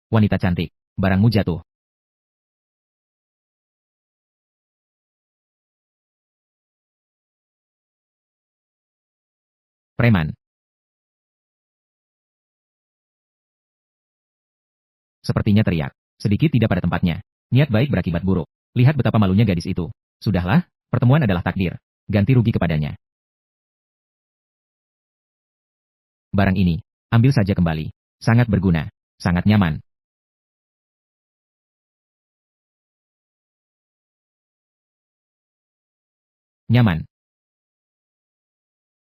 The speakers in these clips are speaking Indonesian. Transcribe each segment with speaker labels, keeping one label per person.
Speaker 1: Wanita cantik, barangmu jatuh. Preman. Sepertinya teriak. Sedikit tidak pada tempatnya. Niat baik berakibat buruk. Lihat betapa malunya gadis itu. Sudahlah, pertemuan adalah takdir. Ganti rugi kepadanya. Barang ini, ambil saja kembali. Sangat berguna. Sangat nyaman. Nyaman.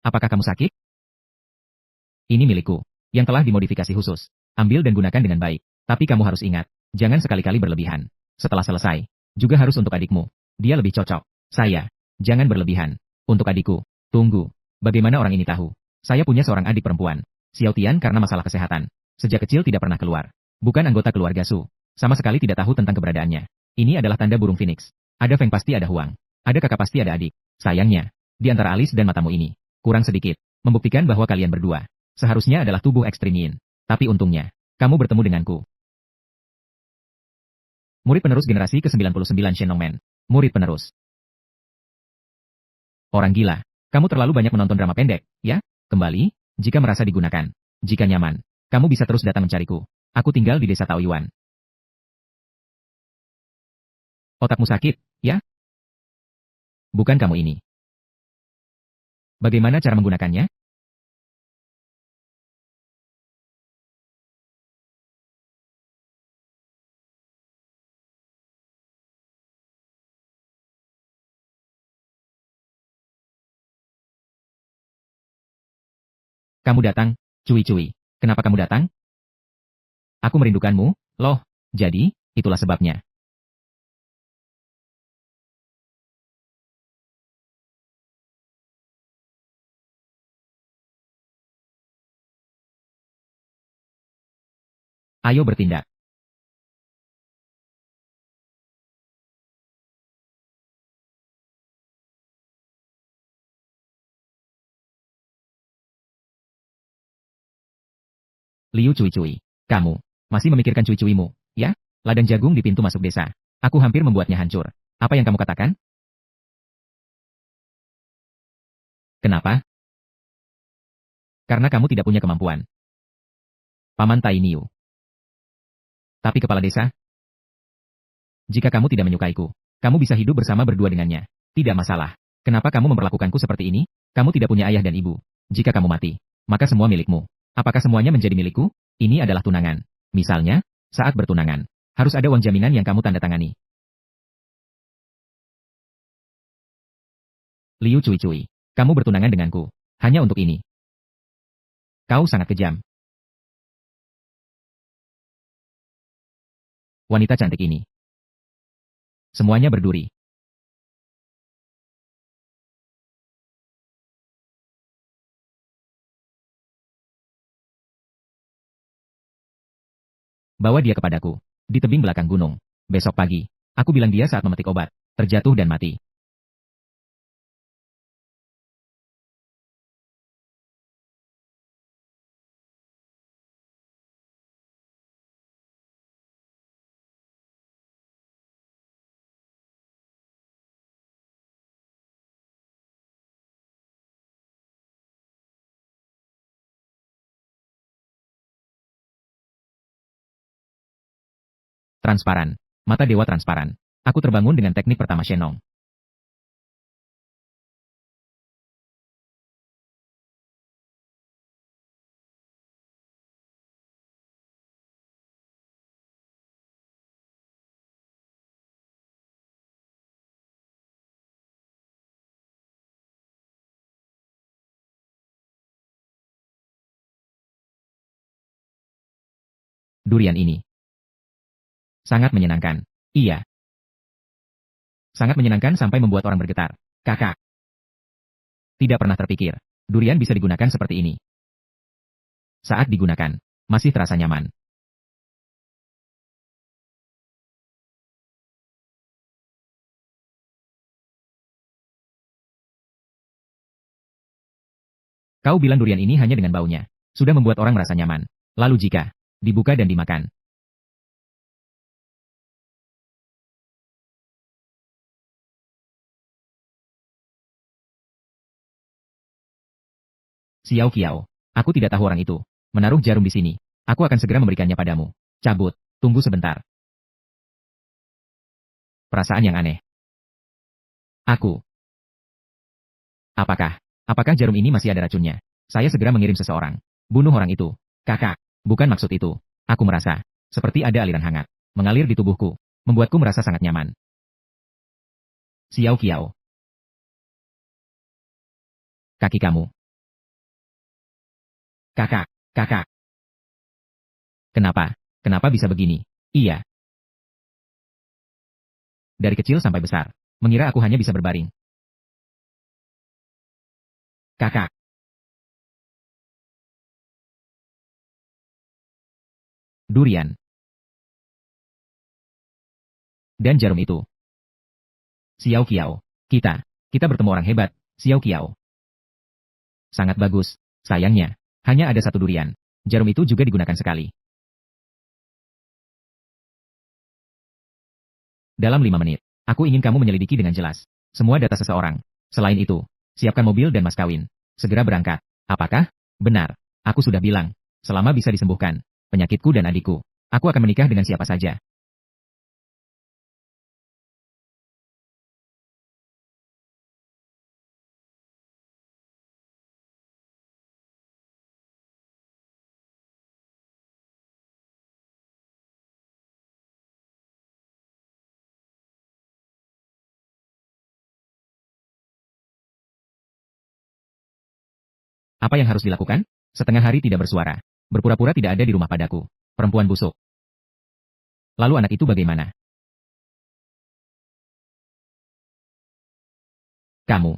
Speaker 1: Apakah kamu sakit? Ini milikku, yang telah dimodifikasi khusus. Ambil dan gunakan dengan baik. Tapi kamu harus ingat, jangan sekali-kali berlebihan. Setelah selesai, juga harus untuk adikmu. Dia lebih cocok. Saya, jangan berlebihan. Untuk adikku, tunggu. Bagaimana orang ini tahu? Saya punya seorang adik perempuan. Xiao Tian karena masalah kesehatan. Sejak kecil tidak pernah keluar. Bukan anggota keluarga Su. Sama sekali tidak tahu tentang keberadaannya. Ini adalah tanda burung phoenix. Ada Feng pasti ada Huang. Ada kakak pasti ada adik. Sayangnya, di antara alis dan matamu ini, kurang sedikit. Membuktikan bahwa kalian berdua seharusnya adalah tubuh ekstrim yin. Tapi untungnya, kamu bertemu denganku. Murid penerus generasi ke-99 Shenlongmen. Murid penerus. Orang gila, kamu terlalu banyak menonton drama pendek, ya? Kembali, jika merasa digunakan. Jika nyaman, kamu bisa terus datang mencariku. Aku tinggal di desa Taoyuan. Otakmu sakit, ya? Bukan kamu ini. Bagaimana cara menggunakannya? Kamu datang, Cui-Cui. Kenapa kamu datang? Aku merindukanmu, loh. Jadi, itulah sebabnya. Ayo bertindak. Liu Cui-Cui. Kamu, masih memikirkan Cui-Cuimu, ya? Ladang jagung di pintu masuk desa. Aku hampir membuatnya hancur. Apa yang kamu katakan? Kenapa? Karena kamu tidak punya kemampuan. Paman Tai Niu. Tapi kepala desa? Jika kamu tidak menyukaiku, kamu bisa hidup bersama berdua dengannya. Tidak masalah. Kenapa kamu memperlakukanku seperti ini? Kamu tidak punya ayah dan ibu. Jika kamu mati, maka semua milikmu. Apakah semuanya menjadi milikku? Ini adalah tunangan. Misalnya, saat bertunangan, harus ada uang jaminan yang kamu tanda tangani. Liu Cui-Cui, kamu bertunangan denganku. Hanya untuk ini. Kau sangat kejam. Wanita cantik ini. Semuanya berduri. Bawa dia kepadaku. Di tebing belakang gunung. Besok pagi. Aku bilang dia saat memetik obat. Terjatuh dan mati. Transparan. Mata dewa transparan. Aku terbangun dengan teknik pertama Shenong. Durian ini. Sangat menyenangkan. Iya. Sangat menyenangkan sampai membuat orang bergetar. Kakak. Tidak pernah terpikir. Durian bisa digunakan seperti ini. Saat digunakan, masih terasa nyaman. Kau bilang durian ini hanya dengan baunya. Sudah membuat orang merasa nyaman. Lalu jika dibuka dan dimakan. Xiao Qiao, aku tidak tahu orang itu. Menaruh jarum di sini. Aku akan segera memberikannya padamu. Cabut, tunggu sebentar. Perasaan yang aneh. Aku. Apakah jarum ini masih ada racunnya? Saya segera mengirim seseorang. Bunuh orang itu. Kakak, bukan maksud itu. Aku merasa seperti ada aliran hangat mengalir di tubuhku, membuatku merasa sangat nyaman. Xiao Qiao. Kaki kamu. Kakak. Kenapa? Kenapa bisa begini? Iya. Dari kecil sampai besar. Mengira aku hanya bisa berbaring. Kakak. Durian. Dan jarum itu. Xiao Qiao. Kita bertemu orang hebat, Xiao Qiao. Sangat bagus. Sayangnya, hanya ada satu durian. Jarum itu juga digunakan sekali. Dalam 5 menit, aku ingin kamu menyelidiki dengan jelas semua data seseorang. Selain itu, siapkan mobil dan mas kawin. Segera berangkat. Apakah? Benar. Aku sudah bilang, selama bisa disembuhkan penyakitku dan adikku, aku akan menikah dengan siapa saja. Apa yang harus dilakukan? Setengah hari tidak bersuara. Berpura-pura tidak ada di rumah padaku. Perempuan busuk. Lalu anak itu bagaimana? Kamu,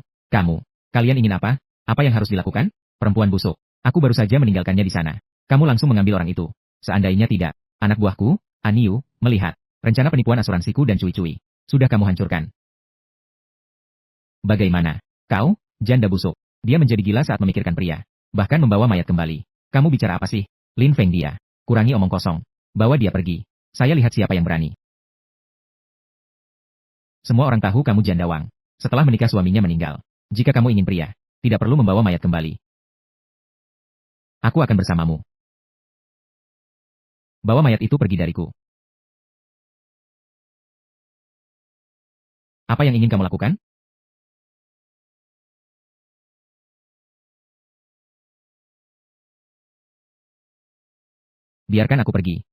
Speaker 1: kalian ingin apa? Apa yang harus dilakukan? Perempuan busuk. Aku baru saja meninggalkannya di sana. Kamu langsung mengambil orang itu. Seandainya tidak, anak buahku, Aniu, melihat rencana penipuan asuransiku dan cui-cui. Sudah kamu hancurkan. Bagaimana? Kau, janda busuk. Dia menjadi gila saat memikirkan pria. Bahkan membawa mayat kembali. Kamu bicara apa sih? Lin Feng dia. Kurangi omong kosong. Bawa dia pergi. Saya lihat siapa yang berani. Semua orang tahu kamu janda wang. Setelah menikah suaminya meninggal. Jika kamu ingin pria, tidak perlu membawa mayat kembali. Aku akan bersamamu. Bawa mayat itu pergi dariku. Apa yang ingin kamu lakukan? Biarkan aku pergi.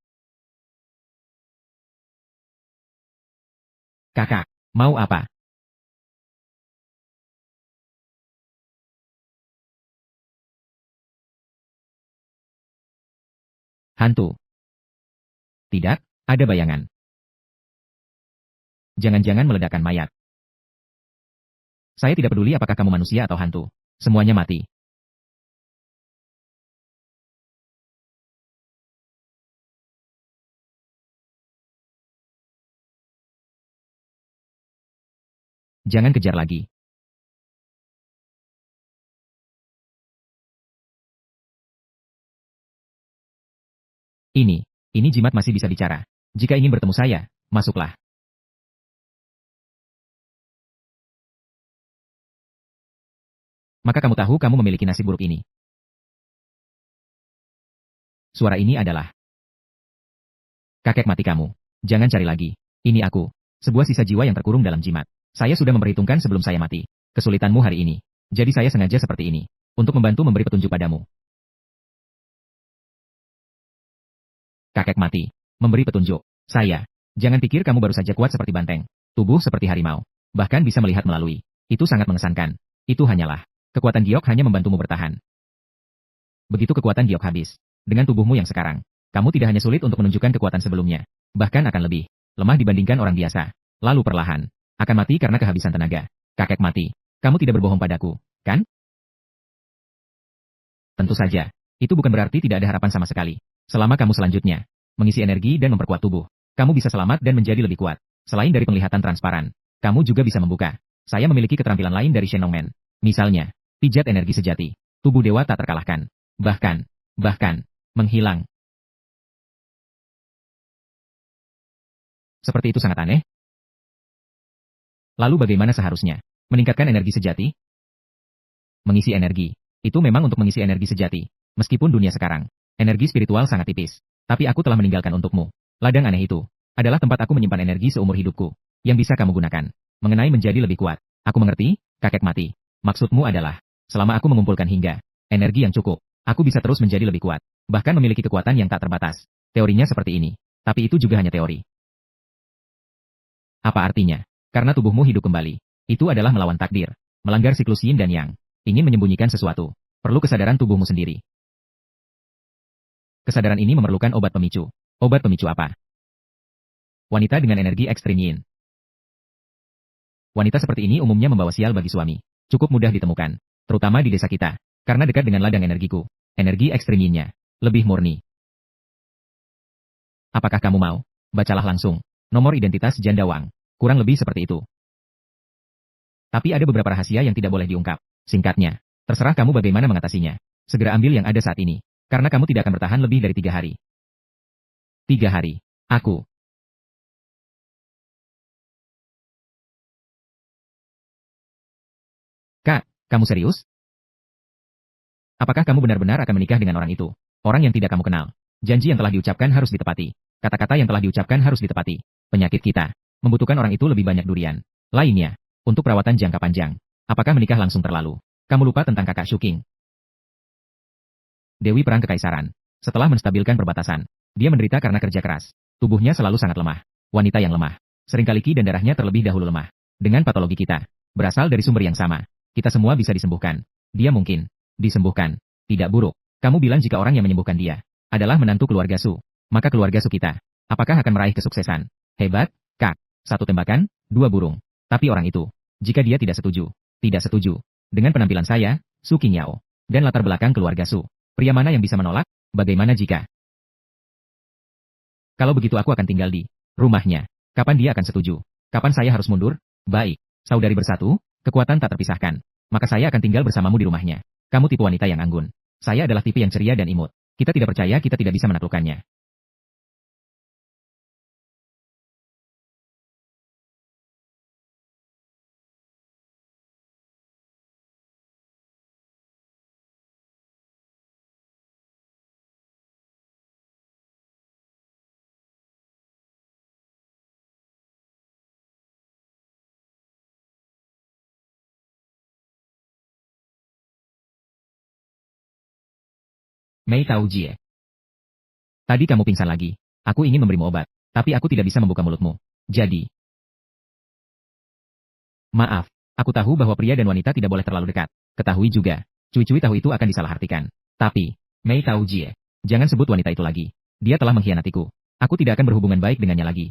Speaker 1: Kakak, mau apa? Hantu. Tidak, ada bayangan. Jangan-jangan meledakkan mayat. Saya tidak peduli apakah kamu manusia atau hantu. Semuanya mati. Jangan kejar lagi. Ini jimat masih bisa bicara. Jika ingin bertemu saya, masuklah. Maka kamu tahu kamu memiliki nasib buruk ini. Suara ini adalah kakek mati kamu. Jangan cari lagi. Ini aku. Sebuah sisa jiwa yang terkurung dalam jimat. Saya sudah memperhitungkan sebelum saya mati. Kesulitanmu hari ini. Jadi saya sengaja seperti ini. Untuk membantu memberi petunjuk padamu. Kakek mati. Memberi petunjuk. Saya. Jangan pikir kamu baru saja kuat seperti banteng. Tubuh seperti harimau. Bahkan bisa melihat melalui. Itu sangat mengesankan. Itu hanyalah. Kekuatan giok hanya membantumu bertahan. Begitu kekuatan giok habis. Dengan tubuhmu yang sekarang. Kamu tidak hanya sulit untuk menunjukkan kekuatan sebelumnya. Bahkan akan lebih lemah dibandingkan orang biasa. Lalu perlahan. Akan mati karena kehabisan tenaga. Kakek mati. Kamu tidak berbohong padaku, kan? Tentu saja. Itu bukan berarti tidak ada harapan sama sekali. Selama kamu selanjutnya mengisi energi dan memperkuat tubuh, kamu bisa selamat dan menjadi lebih kuat. Selain dari penglihatan transparan, kamu juga bisa membuka. Saya memiliki keterampilan lain dari Shenlong Man. Misalnya, pijat energi sejati. Tubuh dewa tak terkalahkan. Bahkan, menghilang. Seperti itu sangat aneh. Lalu bagaimana seharusnya meningkatkan energi sejati? Mengisi energi. Itu memang untuk mengisi energi sejati. Meskipun dunia sekarang, energi spiritual sangat tipis. Tapi aku telah meninggalkan untukmu. Ladang aneh itu adalah tempat aku menyimpan energi seumur hidupku, yang bisa kamu gunakan. Mengenai menjadi lebih kuat. Aku mengerti, kakek mati. Maksudmu adalah, selama aku mengumpulkan hingga energi yang cukup, aku bisa terus menjadi lebih kuat. Bahkan memiliki kekuatan yang tak terbatas. Teorinya seperti ini. Tapi itu juga hanya teori. Apa artinya? Karena tubuhmu hidup kembali. Itu adalah melawan takdir. Melanggar siklus yin dan yang. Ingin menyembunyikan sesuatu. Perlu kesadaran tubuhmu sendiri. Kesadaran ini memerlukan obat pemicu. Obat pemicu apa? Wanita dengan energi ekstrim yin. Wanita seperti ini umumnya membawa sial bagi suami. Cukup mudah ditemukan. Terutama di desa kita. Karena dekat dengan ladang energiku. Energi ekstrim yin-nya lebih murni. Apakah kamu mau? Bacalah langsung. Nomor identitas janda Wang. Kurang lebih seperti itu. Tapi ada beberapa rahasia yang tidak boleh diungkap. Singkatnya, terserah kamu bagaimana mengatasinya. Segera ambil yang ada saat ini. Karena kamu tidak akan bertahan lebih dari 3 hari. 3 hari. Aku. Kak, kamu serius? Apakah kamu benar-benar akan menikah dengan orang itu? Orang yang tidak kamu kenal. Janji yang telah diucapkan harus ditepati. Kata-kata yang telah diucapkan harus ditepati. Penyakit kita membutuhkan orang itu lebih banyak durian. Lainnya, untuk perawatan jangka panjang. Apakah menikah langsung terlalu? Kamu lupa tentang kakak Shuking. Dewi Perang Kekaisaran. Setelah menstabilkan perbatasan, dia menderita karena kerja keras. Tubuhnya selalu sangat lemah. Wanita yang lemah. Seringkali ki dan darahnya terlebih dahulu lemah. Dengan patologi kita, berasal dari sumber yang sama. Kita semua bisa disembuhkan. Dia mungkin disembuhkan. Tidak buruk. Kamu bilang jika orang yang menyembuhkan dia adalah menantu keluarga Su. Maka keluarga Su kita, apakah akan meraih kesuksesan? Hebat, Kak. 1 tembakan, 2 burung. Tapi orang itu, jika dia tidak setuju dengan penampilan saya, Su Qingyao, dan latar belakang keluarga Su, pria mana yang bisa menolak? Bagaimana jika? Kalau begitu aku akan tinggal di rumahnya. Kapan dia akan setuju? Kapan saya harus mundur? Baik, saudari bersatu, kekuatan tak terpisahkan. Maka saya akan tinggal bersamamu di rumahnya. Kamu tipe wanita yang anggun. Saya adalah tipe yang ceria dan imut. Kita tidak percaya kita tidak bisa menaklukkannya. Mei Tao Jie. Tadi kamu pingsan lagi. Aku ingin memberimu obat, tapi aku tidak bisa membuka mulutmu. Jadi, maaf. Aku tahu bahwa pria dan wanita tidak boleh terlalu dekat. Ketahui juga, cui-cui tahu itu akan disalahartikan. Tapi, Mei Tao Jie, jangan sebut wanita itu lagi. Dia telah mengkhianatiku. Aku tidak akan berhubungan baik dengannya lagi.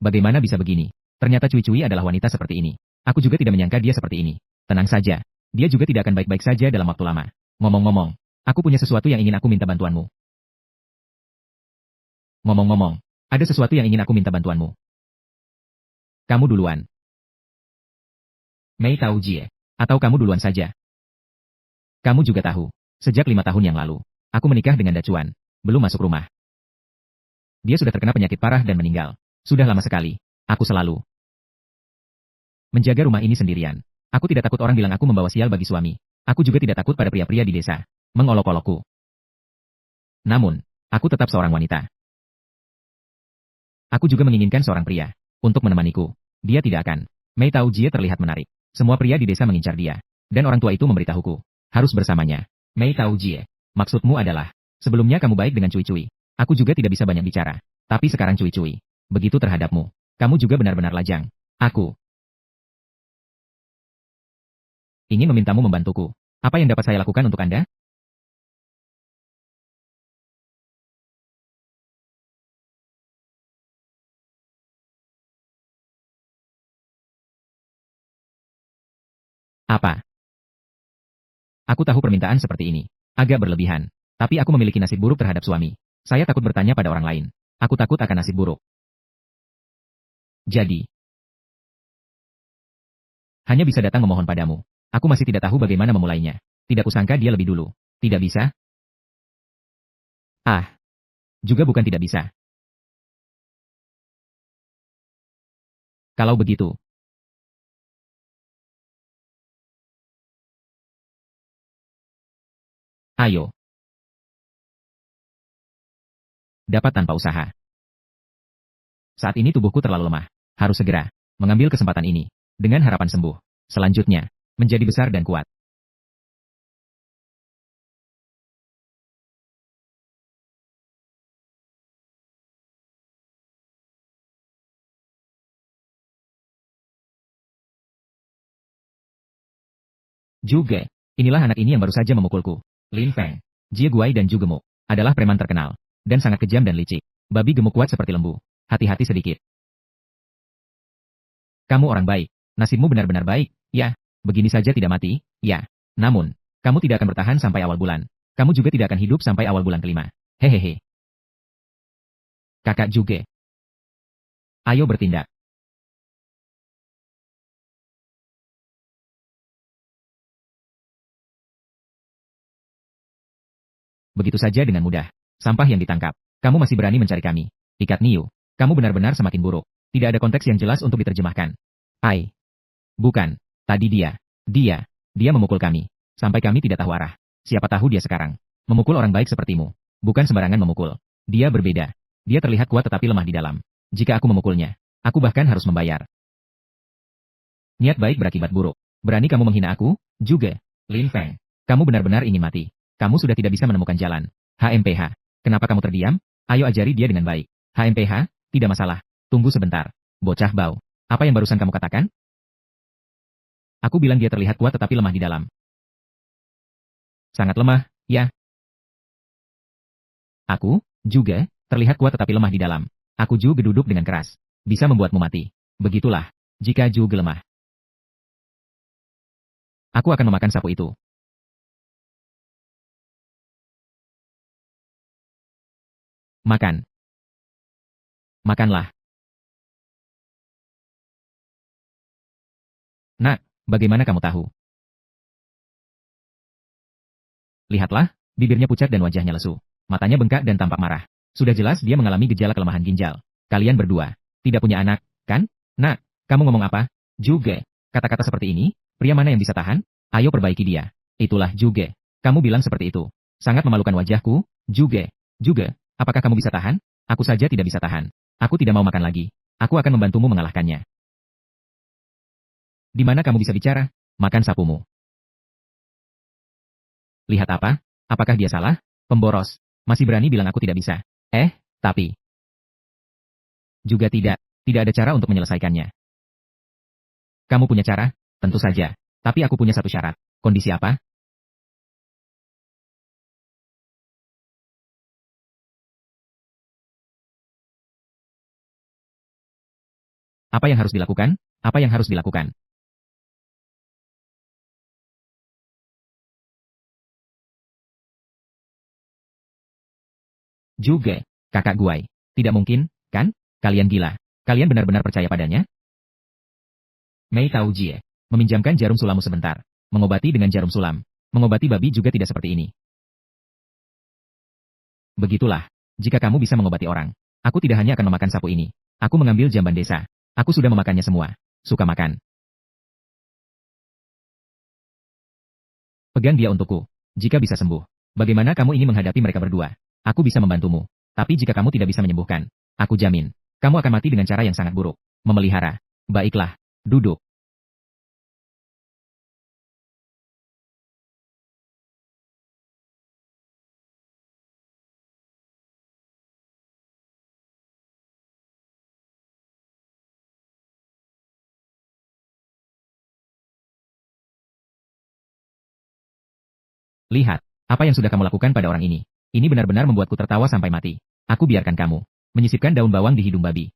Speaker 1: Bagaimana bisa begini? Ternyata cui-cui adalah wanita seperti ini. Aku juga tidak menyangka dia seperti ini. Tenang saja. Dia juga tidak akan baik-baik saja dalam waktu lama. Ngomong-ngomong, aku punya sesuatu yang ingin aku minta bantuanmu. Ngomong-ngomong, ada sesuatu yang ingin aku minta bantuanmu. Kamu duluan. Mei Tao Jie. Atau kamu duluan saja. Kamu juga tahu. Sejak 5 tahun yang lalu, aku menikah dengan Dacuan. Belum masuk rumah. Dia sudah terkena penyakit parah dan meninggal. Sudah lama sekali. Aku selalu menjaga rumah ini sendirian. Aku tidak takut orang bilang aku membawa sial bagi suami. Aku juga tidak takut pada pria-pria di desa mengolok-olokku. Namun, aku tetap seorang wanita. Aku juga menginginkan seorang pria untuk menemaniku. Dia tidak akan. Mei Tao Jie terlihat menarik. Semua pria di desa mengincar dia. Dan orang tua itu memberitahuku. Harus bersamanya. Mei Tao Jie. Maksudmu adalah, sebelumnya kamu baik dengan cui-cui. Aku juga tidak bisa banyak bicara. Tapi sekarang cui-cui. Begitu terhadapmu. Kamu juga benar-benar lajang. Aku ingin memintamu membantuku. Apa yang dapat saya lakukan untuk Anda? Apa? Aku tahu permintaan seperti ini. Agak berlebihan. Tapi aku memiliki nasib buruk terhadap suami. Saya takut bertanya pada orang lain. Aku takut akan nasib buruk. Jadi, hanya bisa datang memohon padamu. Aku masih tidak tahu bagaimana memulainya. Tidak kusangka dia lebih dulu. Tidak bisa? Ah, juga bukan tidak bisa. Kalau begitu, ayo, dapat tanpa usaha. Saat ini tubuhku terlalu lemah. Harus segera mengambil kesempatan ini dengan harapan sembuh. Selanjutnya, menjadi besar dan kuat. Juga, inilah anak ini yang baru saja memukulku. Lin Feng, Jie Guai dan Ju Gemuk adalah preman terkenal dan sangat kejam dan licik. Babi gemuk kuat seperti lembu. Hati-hati sedikit. Kamu orang baik. Nasibmu benar-benar baik. Ya, begini saja tidak mati. Ya. Namun, kamu tidak akan bertahan sampai awal bulan. Kamu juga tidak akan hidup sampai awal bulan kelima. Hehehe. Kakak juga. Ayo bertindak. Begitu saja dengan mudah. Sampah yang ditangkap. Kamu masih berani mencari kami. Ikat Niu. Kamu benar-benar semakin buruk. Tidak ada konteks yang jelas untuk diterjemahkan. Ai. Bukan. Tadi dia. Dia memukul kami. Sampai kami tidak tahu arah. Siapa tahu dia sekarang. Memukul orang baik sepertimu. Bukan sembarangan memukul. Dia berbeda. Dia terlihat kuat tetapi lemah di dalam. Jika aku memukulnya, aku bahkan harus membayar. Niat baik berakibat buruk. Berani kamu menghina aku? Juga. Lin Feng. Kamu benar-benar ingin mati. Kamu sudah tidak bisa menemukan jalan. HMPH. Kenapa kamu terdiam? Ayo ajari dia dengan baik. HMPH? Tidak masalah. Tunggu sebentar. Bocah bau. Apa yang barusan kamu katakan? Aku bilang dia terlihat kuat tetapi lemah di dalam. Sangat lemah, ya. Aku, juga, terlihat kuat tetapi lemah di dalam. Aku juga duduk dengan keras. Bisa membuatmu mati. Begitulah. Jika juga lemah, aku akan memakan sapu itu. Makan. Makanlah. Nak, bagaimana kamu tahu? Lihatlah, bibirnya pucat dan wajahnya lesu. Matanya bengkak dan tampak marah. Sudah jelas dia mengalami gejala kelemahan ginjal. Kalian berdua, tidak punya anak, kan? Nak, kamu ngomong apa? Juga. Kata-kata seperti ini, pria mana yang bisa tahan? Ayo perbaiki dia. Itulah juga. Kamu bilang seperti itu. Sangat memalukan wajahku, juga. Juga, apakah kamu bisa tahan? Aku saja tidak bisa tahan. Aku tidak mau makan lagi. Aku akan membantumu mengalahkannya. Di mana kamu bisa bicara? Makan sapumu. Lihat apa? Apakah dia salah? Pemboros. Masih berani bilang aku tidak bisa. Tapi. Juga tidak. Tidak ada cara untuk menyelesaikannya. Kamu punya cara? Tentu saja. Tapi aku punya satu syarat. Kondisi apa? Apa yang harus dilakukan? Apa yang harus dilakukan? Juga. Kakak Guai. Tidak mungkin, kan? Kalian gila. Kalian benar-benar percaya padanya? Mei Tao Jie. Meminjamkan jarum sulammu sebentar. Mengobati dengan jarum sulam. Mengobati babi juga tidak seperti ini. Begitulah. Jika kamu bisa mengobati orang. Aku tidak hanya akan memakan sapu ini. Aku mengambil jamban desa. Aku sudah memakannya semua. Suka makan. Pegang dia untukku. Jika bisa sembuh. Bagaimana kamu ingin menghadapi mereka berdua? Aku bisa membantumu. Tapi jika kamu tidak bisa menyembuhkan, aku jamin, kamu akan mati dengan cara yang sangat buruk. Memelihara. Baiklah. Duduk. Lihat. Apa yang sudah kamu lakukan pada orang ini? Ini benar-benar membuatku tertawa sampai mati. Aku biarkan kamu menyisipkan daun bawang di hidung babi.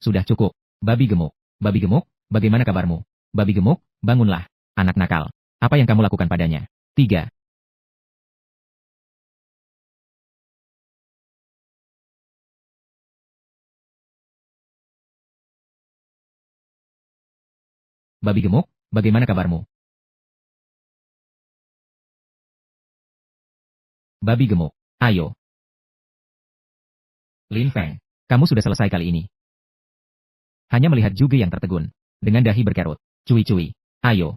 Speaker 1: Sudah cukup. Babi gemuk. Babi gemuk, bagaimana kabarmu? Babi gemuk, bangunlah. Anak nakal. Apa yang kamu lakukan padanya? 3. Babi gemuk, bagaimana kabarmu? Babi gemuk. Ayo. Lin Feng. Kamu sudah selesai kali ini. Hanya melihat Juge yang tertegun. Dengan dahi berkerut. Cui-cui. Ayo.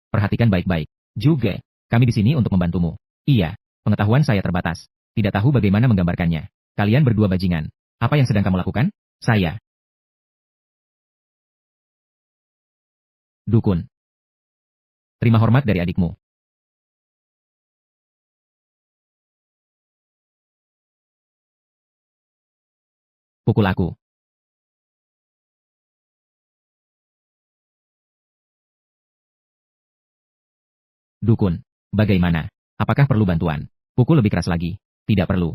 Speaker 1: Perhatikan baik-baik. Juge, kami di sini untuk membantumu. Iya, pengetahuan saya terbatas. Tidak tahu bagaimana menggambarkannya. Kalian berdua bajingan. Apa yang sedang kamu lakukan? Saya. Dukun. Terima hormat dari adikmu. Pukul aku. Dukun. Bagaimana? Apakah perlu bantuan? Pukul lebih keras lagi. Tidak perlu.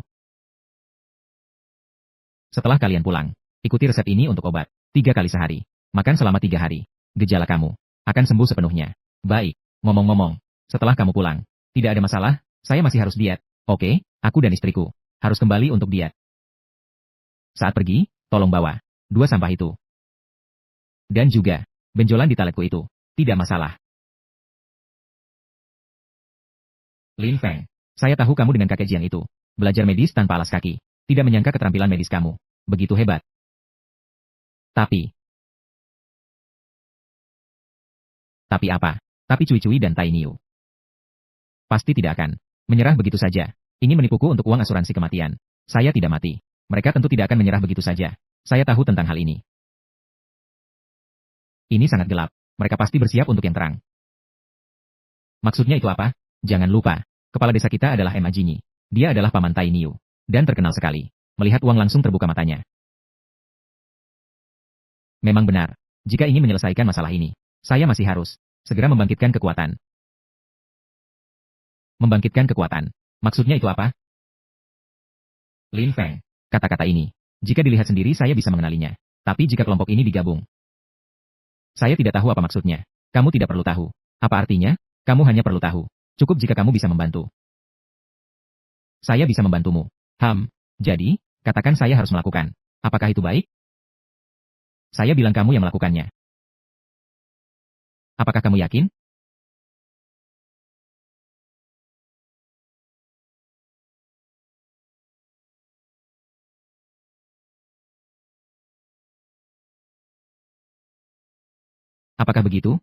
Speaker 1: Setelah kalian pulang, ikuti resep ini untuk obat. 3 kali sehari. Makan selama 3 hari. Gejala kamu akan sembuh sepenuhnya. Baik. Ngomong-ngomong, setelah kamu pulang, tidak ada masalah, saya masih harus diet. Oke, aku dan istriku harus kembali untuk diet. Saat pergi, tolong bawa 2 sampah itu. Dan juga, benjolan di taletku itu. Tidak masalah. Lin Feng, saya tahu kamu dengan kakek Jiang itu. Belajar medis tanpa alas kaki. Tidak menyangka keterampilan medis kamu. Begitu hebat. Tapi apa? Tapi Cui-Cui dan Tai Niu pasti tidak akan menyerah begitu saja. Ingin menipuku untuk uang asuransi kematian. Saya tidak mati. Mereka tentu tidak akan menyerah begitu saja. Saya tahu tentang hal ini. Ini sangat gelap. Mereka pasti bersiap untuk yang terang. Maksudnya itu apa? Jangan lupa, kepala desa kita adalah Emma Jinyi. Dia adalah paman Tai Niu. Dan terkenal sekali. Melihat uang langsung terbuka matanya. Memang benar. Jika ingin menyelesaikan masalah ini, saya masih harus segera membangkitkan kekuatan. Membangkitkan kekuatan. Maksudnya itu apa? Lin Feng. Kata-kata ini, jika dilihat sendiri saya bisa mengenalinya. Tapi jika kelompok ini digabung, saya tidak tahu apa maksudnya. Kamu tidak perlu tahu. Apa artinya? Kamu hanya perlu tahu. Cukup jika kamu bisa membantu. Saya bisa membantumu. Jadi, katakan saya harus melakukan. Apakah itu baik? Saya bilang kamu yang melakukannya. Apakah kamu yakin? Apakah begitu?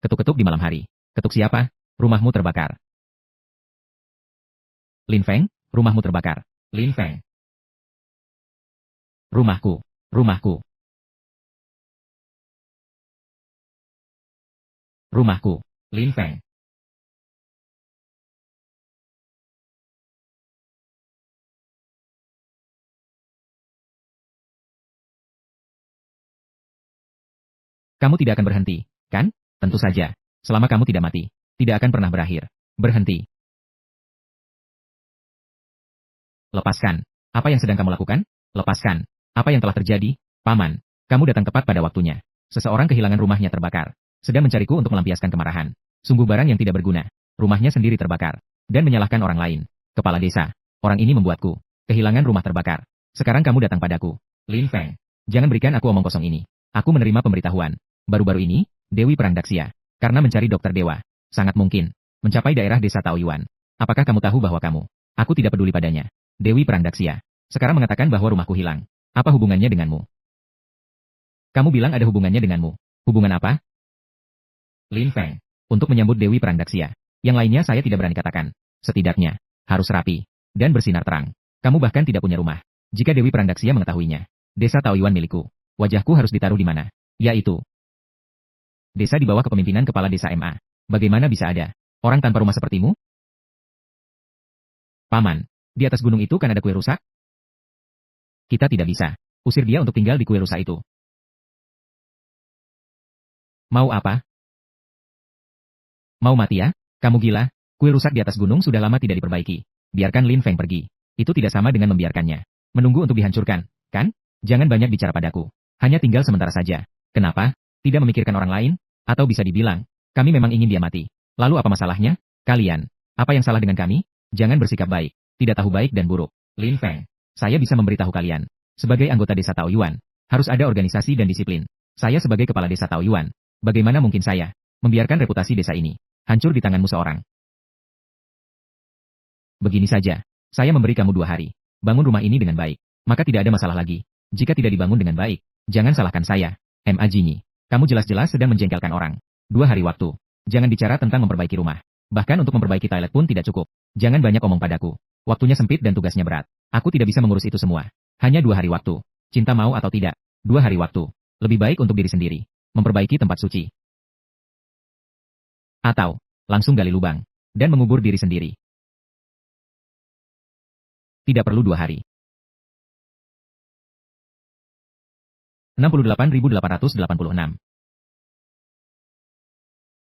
Speaker 1: Ketuk-ketuk di malam hari. Ketuk siapa? Rumahmu terbakar. Lin Feng, rumahmu terbakar. Lin Feng. Rumahku. Rumahku. Rumahku. Lin Feng. Kamu tidak akan berhenti, kan? Tentu saja. Selama kamu tidak mati, tidak akan pernah berakhir. Berhenti. Lepaskan. Apa yang sedang kamu lakukan? Lepaskan. Apa yang telah terjadi? Paman, kamu datang tepat pada waktunya. Seseorang kehilangan rumahnya terbakar. Sedang mencariku untuk melampiaskan kemarahan. Sungguh barang yang tidak berguna. Rumahnya sendiri terbakar. Dan menyalahkan orang lain. Kepala desa. Orang ini membuatku kehilangan rumah terbakar. Sekarang kamu datang padaku. Lin Feng. Jangan berikan aku omong kosong ini. Aku menerima pemberitahuan. Baru-baru ini, Dewi Perang Daksia. Karena mencari dokter dewa. Sangat mungkin. Mencapai daerah desa Taoyuan. Apakah kamu tahu bahwa kamu? Aku tidak peduli padanya. Dewi Perang Daksia. Sekarang mengatakan bahwa rumahku hilang. Apa hubungannya denganmu? Kamu bilang ada hubungannya denganmu. Hubungan apa? Lin Feng. Untuk menyambut Dewi Perang Daksia. Yang lainnya saya tidak berani katakan. Setidaknya, harus rapi. Dan bersinar terang. Kamu bahkan tidak punya rumah. Jika Dewi Perang Daksia mengetahuinya. Desa Taoyuan milikku. Wajahku harus ditaruh di mana? Yaitu desa di bawah kepemimpinan kepala desa MA. Bagaimana bisa ada orang tanpa rumah sepertimu? Paman, di atas gunung itu kan ada kue rusak? Kita tidak bisa usir dia untuk tinggal di kue rusak itu. Mau apa? Mau mati ya? Kamu gila? Kuil rusak di atas gunung sudah lama tidak diperbaiki. Biarkan Lin Feng pergi. Itu tidak sama dengan membiarkannya. Menunggu untuk dihancurkan, kan? Jangan banyak bicara padaku. Hanya tinggal sementara saja. Kenapa? Tidak memikirkan orang lain? Atau bisa dibilang, kami memang ingin dia mati. Lalu apa masalahnya? Kalian. Apa yang salah dengan kami? Jangan bersikap baik. Tidak tahu baik dan buruk. Lin Feng. Saya bisa memberitahu kalian. Sebagai anggota desa Taoyuan, harus ada organisasi dan disiplin. Saya sebagai kepala desa Taoyuan, bagaimana mungkin saya membiarkan reputasi desa ini hancur di tanganmu seorang? Begini saja, saya memberi kamu 2 hari. Bangun rumah ini dengan baik, maka tidak ada masalah lagi. Jika tidak dibangun dengan baik, jangan salahkan saya. M.A. Jinyi, kamu jelas-jelas sedang menjengkelkan orang. 2 hari waktu. Jangan bicara tentang memperbaiki rumah. Bahkan untuk memperbaiki toilet pun tidak cukup. Jangan banyak omong padaku. Waktunya sempit dan tugasnya berat. Aku tidak bisa mengurus itu semua. Hanya 2 hari waktu. Cinta mau atau tidak. 2 hari waktu. Lebih baik untuk diri sendiri. Memperbaiki tempat suci. Atau, langsung gali lubang. Dan mengubur diri sendiri. Tidak perlu 2 hari. 68.886